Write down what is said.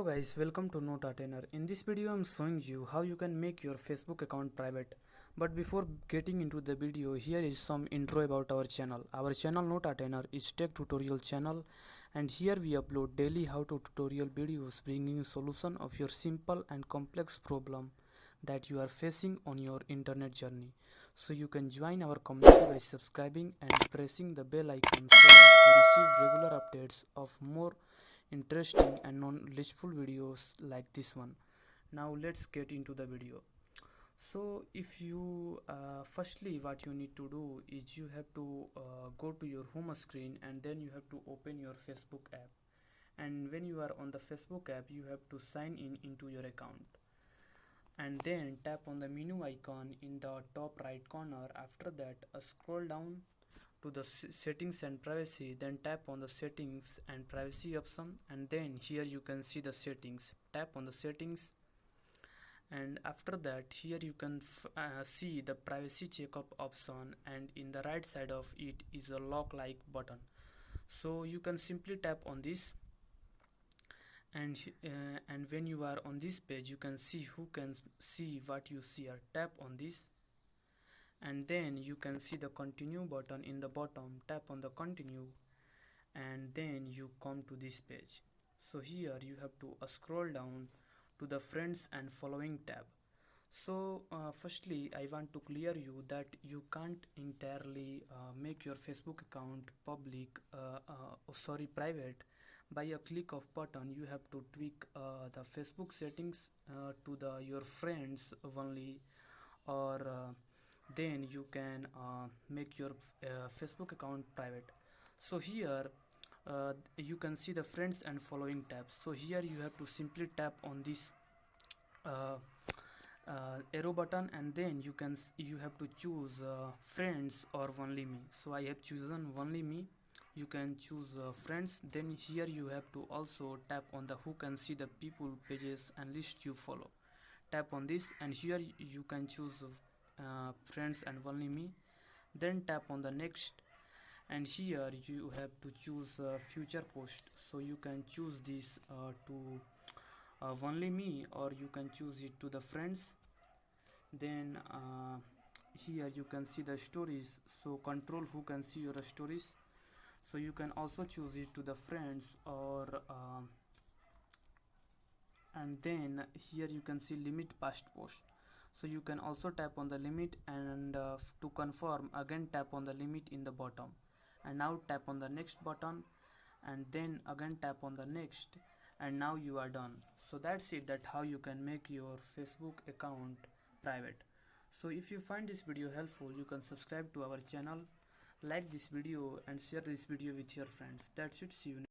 Guys, welcome to Noteartener. In this video I'm showing you how you can make your Facebook account private. But before getting into the video, here is some intro about our channel. Our channel Noteartener is tech tutorial channel, and here we upload daily how-to tutorial videos bringing solution of your simple and complex problem that you are facing on your internet journey. So you can join our community by subscribing and pressing the bell icon so that you receive regular updates of more interesting and knowledgeable videos like this one. Now let's get into the video. So if you firstly, what you need to do is you have to go to your home screen, and then you have to open your Facebook app. And when you are on the Facebook app, you have to sign in into your account, and then tap on the menu icon in the top right corner. After that, scroll down to the settings and privacy, then tap on the settings and privacy option, and then here you can see the settings. Tap on the settings, and after that here you can see the privacy checkup option, and in the right side of it is a lock like button. So you can simply tap on this, and when you are on this page, you can see who can see what you see. Tap on this, and then you can see the continue button in the bottom. Tap on the continue, and then you come to this page. So here you have to scroll down to the friends and following tab. So firstly, I want to clear you that you can't entirely make your Facebook account private by a click of button. You have to tweak the Facebook settings to the your friends only, or then you can make your Facebook account private. So here you can see the friends and following tabs. So here you have to simply tap on this uh, arrow button, and then you have to choose friends or only me. So I have chosen only me. You can choose friends. Then here you have to also tap on the who can see the people, pages and list you follow. Tap on this, and here you can choose friends and only me. Then tap on the next, and here you have to choose future post. So you can choose this to only me, or you can choose it to the friends. Then here you can see the stories, so control who can see your stories. So you can also choose it to the friends, or and then here you can see limit past post. So you can also tap on the limit, and to confirm, again tap on the limit in the bottom, and now tap on the next button, and then again tap on the next, and now you are done. So that's it, that how you can make your Facebook account private. So if you find this video helpful, you can subscribe to our channel, like this video and share this video with your friends. That's it. See you.